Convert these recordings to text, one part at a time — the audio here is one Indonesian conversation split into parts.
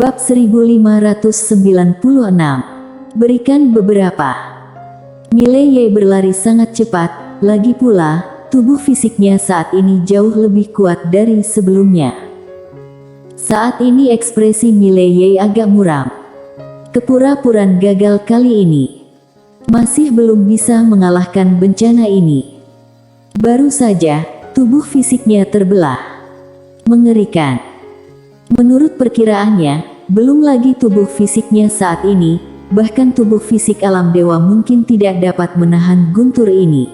Bab 1596. Berikan beberapa. Mileye berlari sangat cepat, lagi pula, tubuh fisiknya saat ini jauh lebih kuat dari sebelumnya. Saat ini ekspresi Mileye agak muram. Kepura-puraan gagal kali ini. Masih belum bisa mengalahkan bencana ini. Baru saja, tubuh fisiknya terbelah. Mengerikan. Menurut perkiraannya, belum lagi tubuh fisiknya saat ini, bahkan tubuh fisik alam dewa mungkin tidak dapat menahan guntur ini.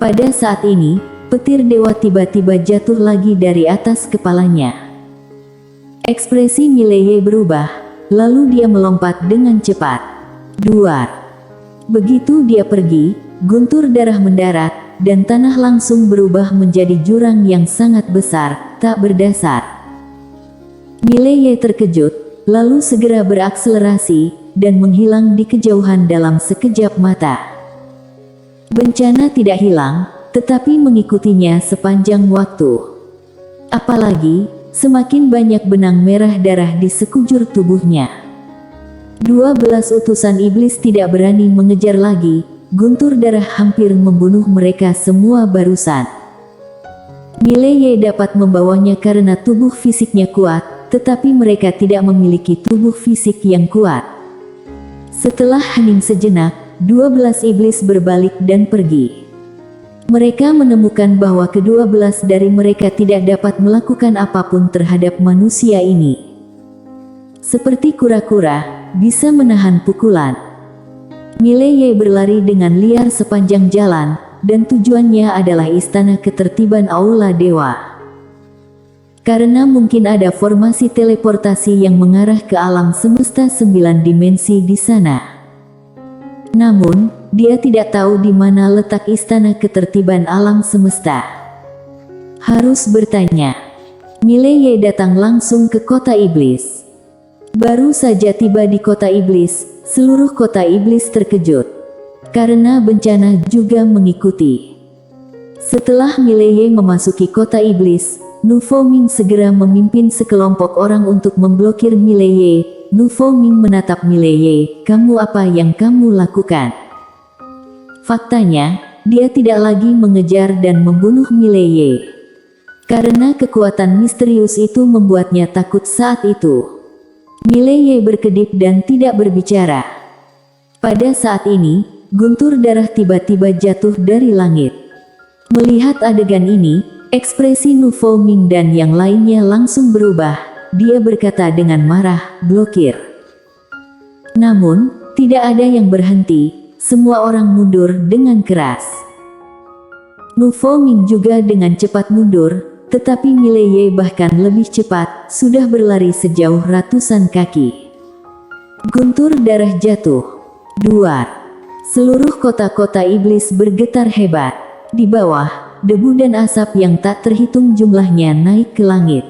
Pada saat ini, petir dewa tiba-tiba jatuh lagi dari atas kepalanya. Ekspresi Mileye berubah, lalu dia melompat dengan cepat. Duar. Begitu dia pergi, guntur darah mendarat, dan tanah langsung berubah menjadi jurang yang sangat besar, tak berdasar. Mileye terkejut, lalu segera berakselerasi, dan menghilang di kejauhan dalam sekejap mata. Bencana tidak hilang, tetapi mengikutinya sepanjang waktu. Apalagi, semakin banyak benang merah darah di sekujur tubuhnya. 12 utusan iblis tidak berani mengejar lagi, guntur darah hampir membunuh mereka semua barusan. Mileye dapat membawanya karena tubuh fisiknya kuat, tetapi mereka tidak memiliki tubuh fisik yang kuat. Setelah hening sejenak, 12 iblis berbalik dan pergi. Mereka menemukan bahwa ke-12 dari mereka tidak dapat melakukan apapun terhadap manusia ini. Seperti kura-kura, bisa menahan pukulan. Mileye berlari dengan liar sepanjang jalan, dan tujuannya adalah istana ketertiban Aula Dewa. Karena mungkin ada formasi teleportasi yang mengarah ke alam semesta 9 dimensi di sana. Namun, dia tidak tahu di mana letak istana ketertiban alam semesta. Harus bertanya. Mileye datang langsung ke kota iblis. Baru saja tiba di kota iblis, seluruh kota iblis terkejut. Karena bencana juga mengikuti. Setelah Mileye memasuki kota iblis, Nu Foming segera memimpin sekelompok orang untuk memblokir Mileye. Nu Foming menatap Mileye, "Kamu apa yang kamu lakukan?" Faktanya, dia tidak lagi mengejar dan membunuh Mileye. Karena kekuatan misterius itu membuatnya takut saat itu. Mileye berkedip dan tidak berbicara. Pada saat ini, guntur darah tiba-tiba jatuh dari langit. Melihat adegan ini, ekspresi Nu Foming dan yang lainnya langsung berubah. Dia berkata dengan marah, "Blokir." Namun, tidak ada yang berhenti, semua orang mundur dengan keras. Nu Foming juga dengan cepat mundur, tetapi Mileye bahkan lebih cepat, sudah berlari sejauh ratusan kaki. Guntur darah jatuh. Duar. Seluruh kota-kota iblis bergetar hebat. Di bawah, debu dan asap yang tak terhitung jumlahnya naik ke langit.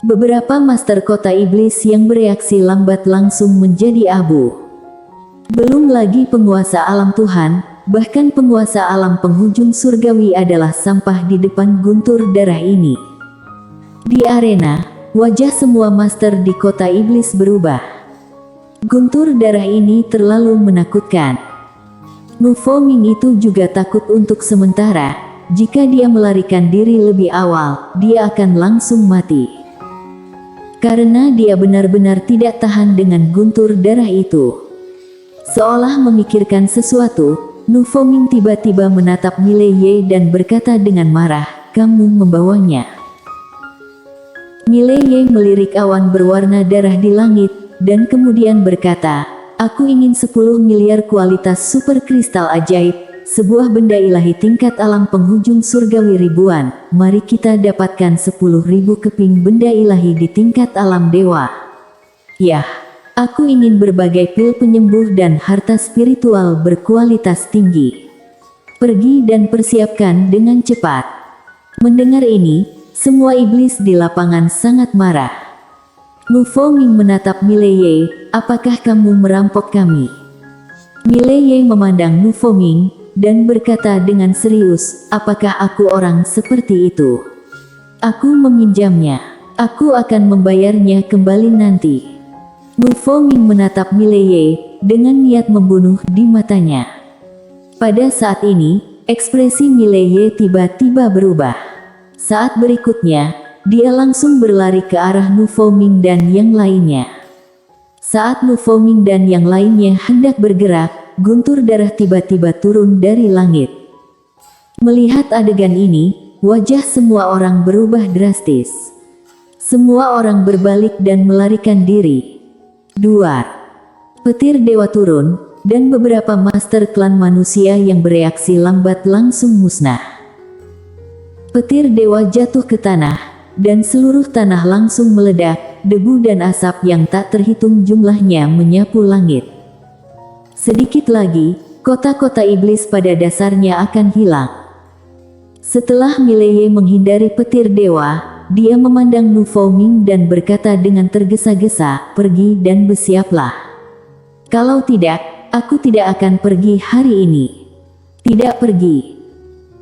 Beberapa master kota iblis yang bereaksi lambat langsung menjadi abu. Belum lagi penguasa alam Tuhan, bahkan penguasa alam penghujung surgawi adalah sampah di depan guntur darah ini. Di arena, wajah semua master di kota iblis berubah. Guntur darah ini terlalu menakutkan. Nu Foming itu juga takut untuk sementara. Jika dia melarikan diri lebih awal, dia akan langsung mati. Karena dia benar-benar tidak tahan dengan guntur darah itu. Seolah memikirkan sesuatu, Nu Foming tiba-tiba menatap Mileye dan berkata dengan marah, "Kamu membawanya." Mileye melirik awan berwarna darah di langit, dan kemudian berkata, "Aku ingin 10 miliar kualitas super kristal ajaib, sebuah benda ilahi tingkat alam penghujung surgawi ribuan. Mari kita dapatkan 10.000 keping benda ilahi di tingkat alam dewa. Yah, aku ingin berbagai pil penyembuh dan harta spiritual berkualitas tinggi. Pergi dan persiapkan dengan cepat." Mendengar ini, semua iblis di lapangan sangat marah. Nu Foming menatap Mileye, "Apakah kamu merampok kami?" Mileye memandang Nu Foming, dan berkata dengan serius, "Apakah aku orang seperti itu? Aku meminjamnya." Aku akan membayarnya kembali nanti. Nu Fengming menatap Mileye dengan niat membunuh di matanya. Pada saat ini, ekspresi Mileye tiba-tiba berubah. Saat berikutnya, dia langsung berlari ke arah Nu Fengming dan yang lainnya. Saat Nu Fengming dan yang lainnya hendak bergerak, guntur darah tiba-tiba turun dari langit. Melihat adegan ini, wajah semua orang berubah drastis. Semua orang berbalik dan melarikan diri. Duar. Petir dewa turun, dan beberapa master klan manusia yang bereaksi lambat langsung musnah. Petir dewa jatuh ke tanah, dan seluruh tanah langsung meledak, debu dan asap yang tak terhitung jumlahnya menyapu langit. Sedikit lagi, kota-kota iblis pada dasarnya akan hilang. Setelah Mileye menghindari petir dewa, dia memandang Nu Fengming dan berkata dengan tergesa-gesa, "Pergi dan bersiaplah. Kalau tidak, aku tidak akan pergi hari ini." "Tidak pergi."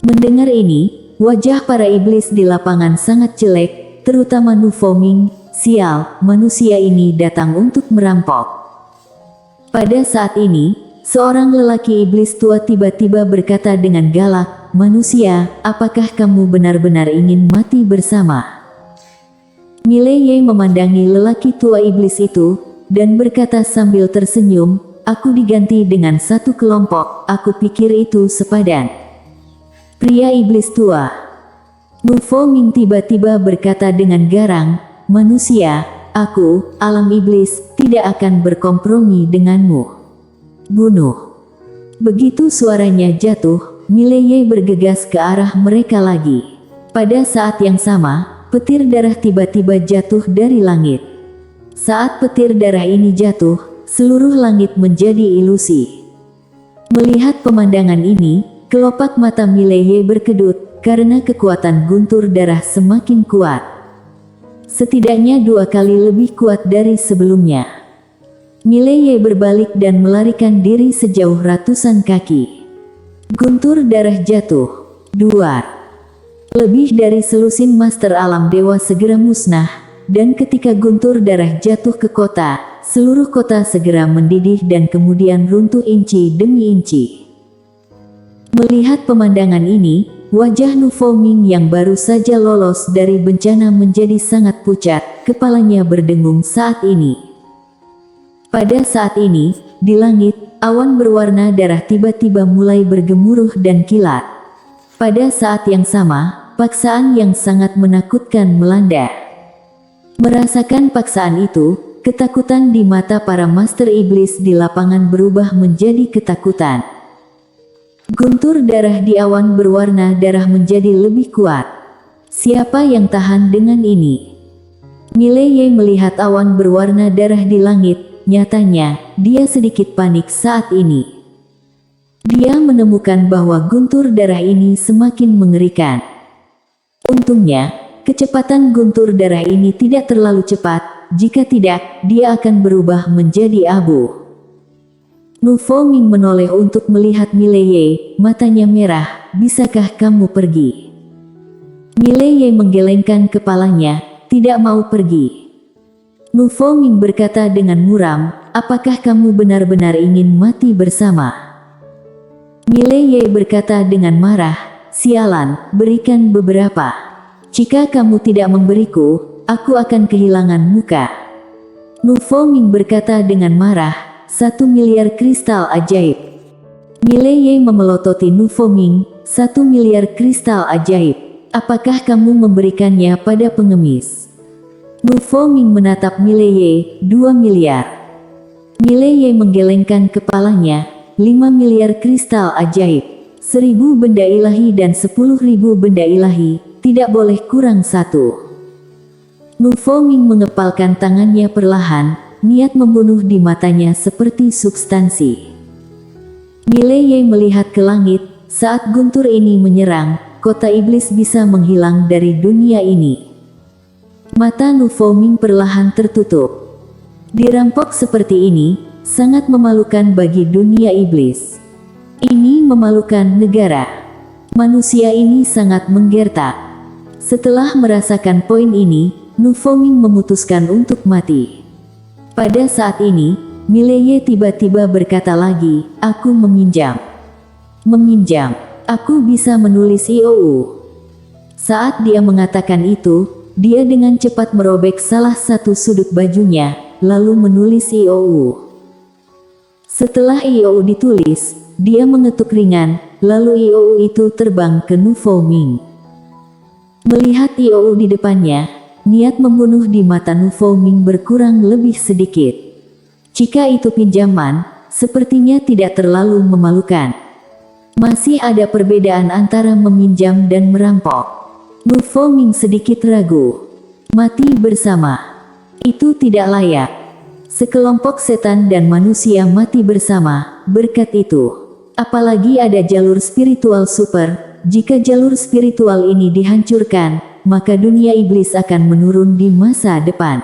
Mendengar ini, wajah para iblis di lapangan sangat jelek, terutama Nu Fengming. Sial, manusia ini datang untuk merampok. Pada saat ini, seorang lelaki iblis tua tiba-tiba berkata dengan galak, "Manusia, apakah kamu benar-benar ingin mati bersama?" Mileye memandangi lelaki tua iblis itu, dan berkata sambil tersenyum, "Aku diganti dengan satu kelompok, aku pikir itu sepadan." Pria iblis tua. Nu Fengming tiba-tiba berkata dengan garang, "Manusia, aku, alam iblis, tidak akan berkompromi denganmu. Bunuh." Begitu suaranya jatuh, Mileye bergegas ke arah mereka lagi. Pada saat yang sama, petir darah tiba-tiba jatuh dari langit. Saat petir darah ini jatuh, seluruh langit menjadi ilusi. Melihat pemandangan ini, kelopak mata Mileye berkedut, karena kekuatan guntur darah semakin kuat. Setidaknya 2 kali lebih kuat dari sebelumnya. Mileye berbalik dan melarikan diri sejauh ratusan kaki. Guntur darah jatuh. Duar. Lebih dari selusin master alam dewa segera musnah, dan ketika guntur darah jatuh ke kota, seluruh kota segera mendidih dan kemudian runtuh inci demi inci. Melihat pemandangan ini, wajah Nu Fengming yang baru saja lolos dari bencana menjadi sangat pucat, kepalanya berdengung saat ini. Pada saat ini, di langit, awan berwarna darah tiba-tiba mulai bergemuruh dan kilat. Pada saat yang sama, paksaan yang sangat menakutkan melanda. Merasakan paksaan itu, ketakutan di mata para master iblis di lapangan berubah menjadi ketakutan. Guntur darah di awan berwarna darah menjadi lebih kuat. Siapa yang tahan dengan ini? Mileye melihat awan berwarna darah di langit, nyatanya, dia sedikit panik saat ini. Dia menemukan bahwa guntur darah ini semakin mengerikan. Untungnya, kecepatan guntur darah ini tidak terlalu cepat, jika tidak, dia akan berubah menjadi abu. Nu Fengming menoleh untuk melihat Mileye, matanya merah, "Bisakah kamu pergi?" Mileye menggelengkan kepalanya, tidak mau pergi. Nu Fengming berkata dengan muram, "Apakah kamu benar-benar ingin mati bersama?" Mileye berkata dengan marah, "Sialan, berikan beberapa. Jika kamu tidak memberiku, aku akan kehilangan muka." Nu Fengming berkata dengan marah, 1 miliar kristal ajaib. Mileye memelototi Nu Fengming, 1 miliar kristal ajaib. Apakah kamu memberikannya pada pengemis? Nu Fengming menatap Mileye, 2 miliar. Mileye menggelengkan kepalanya, 5 miliar kristal ajaib. 1000 benda ilahi dan 10.000 benda ilahi, tidak boleh kurang 1. Nu Fengming mengepalkan tangannya perlahan, niat membunuh di matanya seperti substansi. Mileye melihat ke langit, saat guntur ini menyerang, kota iblis bisa menghilang dari dunia ini. Mata Nu Fengming perlahan tertutup. Dirampok seperti ini, sangat memalukan bagi dunia iblis. Ini memalukan negara. Manusia ini sangat menggertak. Setelah merasakan poin ini, Nu Fengming memutuskan untuk mati. Pada saat ini, Mileye tiba-tiba berkata lagi, aku meminjam. Meminjam. Aku bisa menulis IOU. Saat dia mengatakan itu, dia dengan cepat merobek salah satu sudut bajunya, lalu menulis IOU. Setelah IOU ditulis, dia mengetuk ringan, lalu IOU itu terbang ke Nu Fengming. Melihat IOU di depannya, niat membunuh di mata Nu Fengming berkurang lebih sedikit. Jika itu pinjaman, sepertinya tidak terlalu memalukan. Masih ada perbedaan antara meminjam dan merampok. Nu Fengming sedikit ragu. Mati bersama. Itu tidak layak. Sekelompok setan dan manusia mati bersama, berkat itu. Apalagi ada jalur spiritual super, jika jalur spiritual ini dihancurkan, maka dunia iblis akan menurun di masa depan.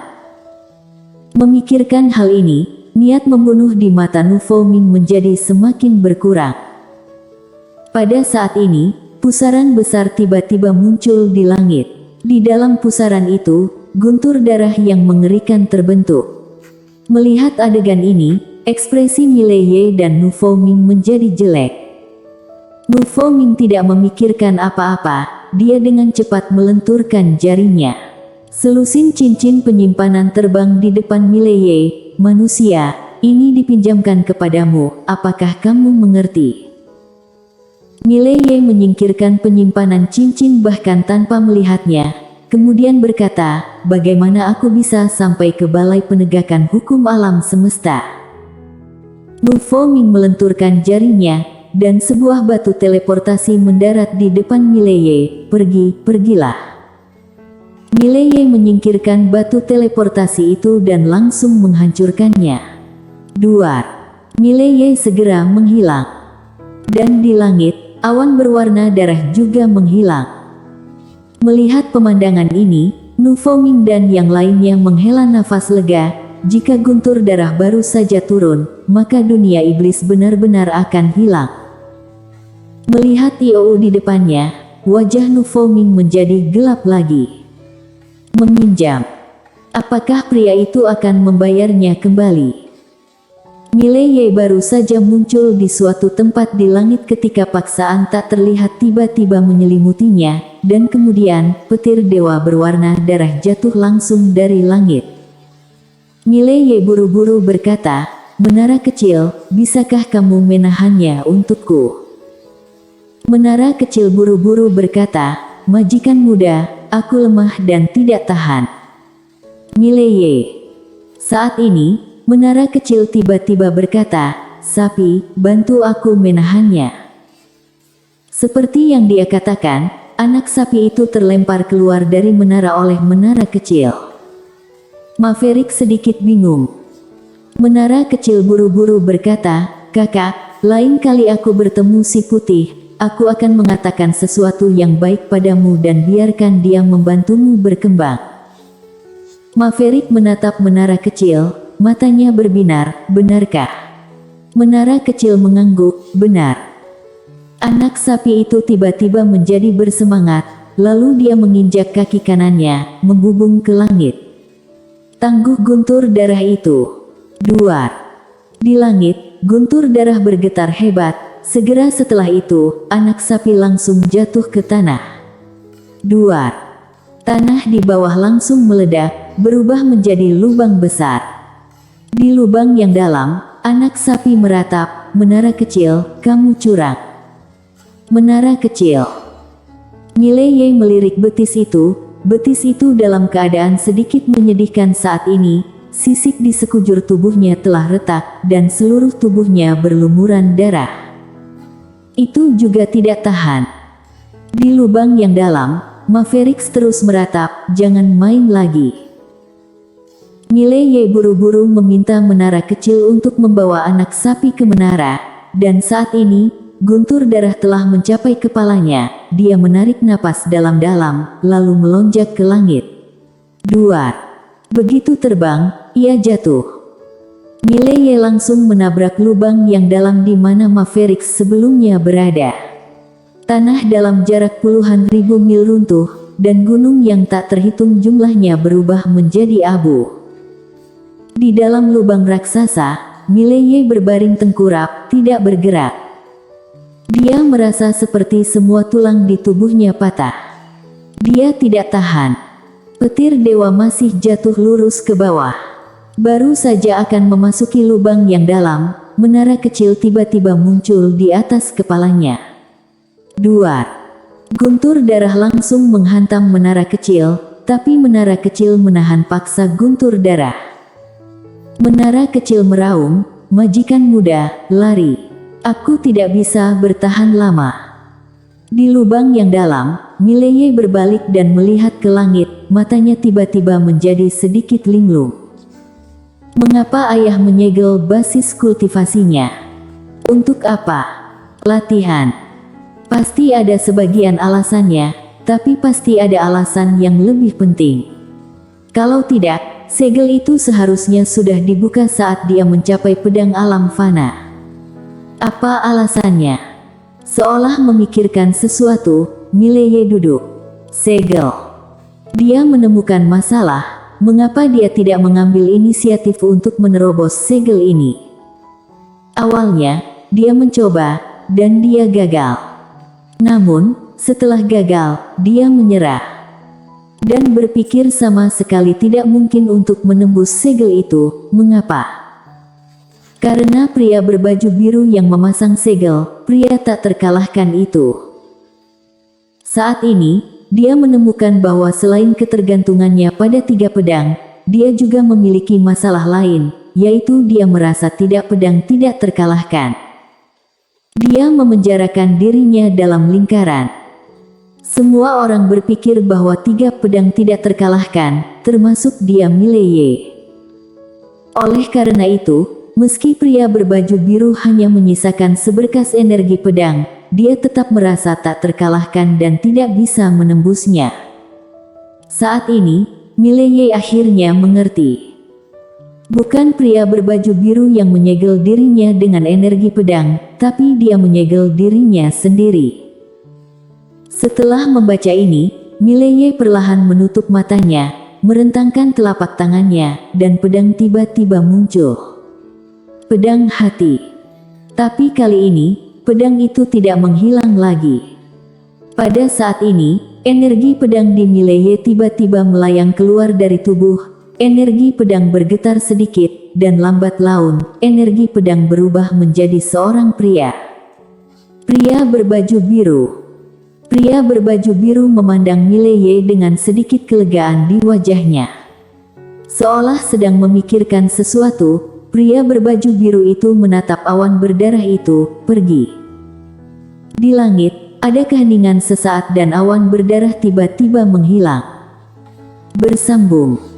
Memikirkan hal ini, niat membunuh di mata Nu Fengming menjadi semakin berkurang. Pada saat ini, pusaran besar tiba-tiba muncul di langit. Di dalam pusaran itu, guntur darah yang mengerikan terbentuk. Melihat adegan ini, ekspresi Mileye dan Nu Fengming menjadi jelek. Nu Fengming tidak memikirkan apa-apa, dia dengan cepat melenturkan jarinya. Selusin cincin penyimpanan terbang di depan Mileye. Manusia, ini dipinjamkan kepadamu, apakah kamu mengerti? Mileye menyingkirkan penyimpanan cincin bahkan tanpa melihatnya, kemudian berkata, bagaimana aku bisa sampai ke balai penegakan hukum alam semesta? Nu Fengming melenturkan jarinya, dan sebuah batu teleportasi mendarat di depan Mileye. Pergilah. Mileye menyingkirkan batu teleportasi itu dan langsung menghancurkannya. Duar. Mileye segera menghilang. Dan di langit, awan berwarna darah juga menghilang. Melihat pemandangan ini, Nu Fengming dan yang lainnya menghela nafas lega. Jika guntur darah baru saja turun, maka dunia iblis benar-benar akan hilang. Melihat IOU di depannya, wajah Nu Fengming menjadi gelap lagi. Meminjam. Apakah pria itu akan membayarnya kembali? Mileye baru saja muncul di suatu tempat di langit ketika paksaan tak terlihat tiba-tiba menyelimutinya, dan kemudian petir dewa berwarna darah jatuh langsung dari langit. Mileye buru-buru berkata, menara kecil, bisakah kamu menahannya untukku? Menara kecil buru-buru berkata, majikan muda, aku lemah dan tidak tahan. Mileye. Saat ini, menara kecil tiba-tiba berkata, sapi, bantu aku menahannya. Seperti yang dia katakan, anak sapi itu terlempar keluar dari menara oleh menara kecil. Maverick sedikit bingung. Menara kecil buru-buru berkata, kakak, lain kali aku bertemu si putih, aku akan mengatakan sesuatu yang baik padamu dan biarkan dia membantumu berkembang. Maverick menatap menara kecil, matanya berbinar, benarkah? Menara kecil mengangguk, benar. Anak sapi itu tiba-tiba menjadi bersemangat, lalu dia menginjak kaki kanannya, membubung ke langit. Tangguh guntur darah itu. Duar. Di langit, guntur darah bergetar hebat. Segera setelah itu, anak sapi langsung jatuh ke tanah. Duar. Tanah di bawah langsung meledak, berubah menjadi lubang besar. Di lubang yang dalam, anak sapi meratap, menara kecil, kamu curang. Menara kecil. Mileye melirik betis itu dalam keadaan sedikit menyedihkan saat ini, sisik di sekujur tubuhnya telah retak, dan seluruh tubuhnya berlumuran darah. Itu juga tidak tahan. Di lubang yang dalam, Maverick terus meratap, jangan main lagi. Mileye buru-buru meminta menara kecil untuk membawa anak sapi ke menara, dan saat ini, guntur darah telah mencapai kepalanya. Dia menarik napas dalam-dalam, lalu melonjak ke langit. Duar. Begitu terbang, ia jatuh. Mileye langsung menabrak lubang yang dalam di mana Maverick sebelumnya berada. Tanah dalam jarak puluhan ribu mil runtuh, dan gunung yang tak terhitung jumlahnya berubah menjadi abu. Di dalam lubang raksasa, Mileye berbaring tengkurap, tidak bergerak. Dia merasa seperti semua tulang di tubuhnya patah. Dia tidak tahan. Petir dewa masih jatuh lurus ke bawah. Baru saja akan memasuki lubang yang dalam, menara kecil tiba-tiba muncul di atas kepalanya. Duar. Guntur darah langsung menghantam menara kecil, tapi menara kecil menahan paksa guntur darah. Menara kecil meraung, "Majikan muda, lari. Aku tidak bisa bertahan lama." Di lubang yang dalam, Mileye berbalik dan melihat ke langit, matanya tiba-tiba menjadi sedikit linglung. Mengapa ayah menyegel basis kultivasinya? Untuk apa? Latihan. Pasti ada sebagian alasannya, tapi pasti ada alasan yang lebih penting. Kalau tidak, segel itu seharusnya sudah dibuka saat dia mencapai pedang alam fana. Apa alasannya? Seolah memikirkan sesuatu, Mileye duduk. Segel. Dia menemukan masalah, mengapa dia tidak mengambil inisiatif untuk menerobos segel ini? Awalnya, dia mencoba, dan dia gagal. Namun, setelah gagal, dia menyerah. Dan berpikir sama sekali tidak mungkin untuk menembus segel itu. Mengapa? Karena pria berbaju biru yang memasang segel, pria tak terkalahkan itu. Saat ini, dia menemukan bahwa selain ketergantungannya pada 3 pedang, dia juga memiliki masalah lain, yaitu dia merasa pedang tidak terkalahkan. Dia memenjarakan dirinya dalam lingkaran. Semua orang berpikir bahwa 3 pedang tidak terkalahkan, termasuk dia Mileye. Oleh karena itu, meski pria berbaju biru hanya menyisakan seberkas energi pedang, dia tetap merasa tak terkalahkan dan tidak bisa menembusnya. Saat ini, Mileye akhirnya mengerti. Bukan pria berbaju biru yang menyegel dirinya dengan energi pedang, tapi dia menyegel dirinya sendiri. Setelah membaca ini, Mileye perlahan menutup matanya, merentangkan telapak tangannya, dan pedang tiba-tiba muncul. Pedang hati. Tapi kali ini, pedang itu tidak menghilang lagi. Pada saat ini, energi pedang di Mileye tiba-tiba melayang keluar dari tubuh. Energi pedang bergetar sedikit, dan lambat laun, energi pedang berubah menjadi seorang pria. Pria berbaju biru. Pria berbaju biru memandang Mileye dengan sedikit kelegaan di wajahnya. Seolah sedang memikirkan sesuatu, pria berbaju biru itu menatap awan berdarah itu, pergi. Di langit, ada keheningan sesaat dan awan berdarah tiba-tiba menghilang. Bersambung.